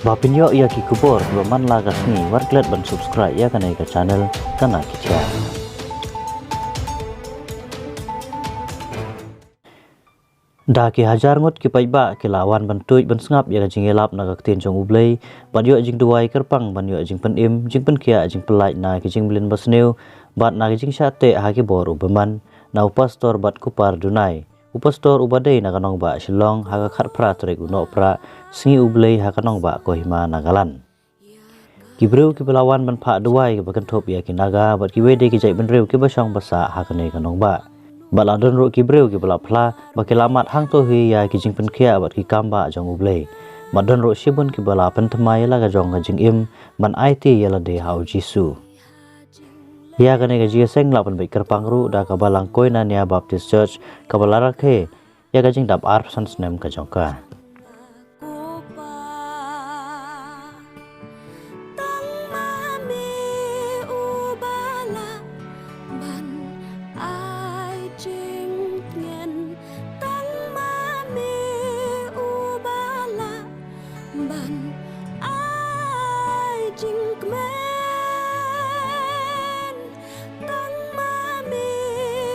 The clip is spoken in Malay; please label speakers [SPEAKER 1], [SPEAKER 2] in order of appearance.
[SPEAKER 1] Bapinyo ia ki kubor man lagas ni warklet ban subscribe ya kanai ka channel kana kicha. Da ki hajar ngot ki paiba ki lawan ban tuj ban sngap ya jing elap na ka tin jong ublei ban yo jing duai kerpang ban yo jing pen im jing pen kia jing pelai na ki jing blin basneu bat na ki jing sate ha ki bor ubeman na upastor bat kupar dunai upastor ubadei na kanong ba shillong ha ka khat pra trek uno pra singi ublei ha kanong ba kohima nagalan kibreu ki belawan ban pha duai ki bakan thop ya ki naga bat ki wede ki jai ban reu ki basang basa ha kanai kanong ba baladon ro ki breu ki bala phla bakilamat hang to hi ya ki jing pen khia bat ki kamba jong ublei madon ro shibun ki bala pen thmai la ga jong ga jing im man it yala de hau jisu ya kane ga jia seng la pan bai kerpang ru da ka balang koina nia baptist church ka balara khe ya ga jing dap ar sans nem ka jong ka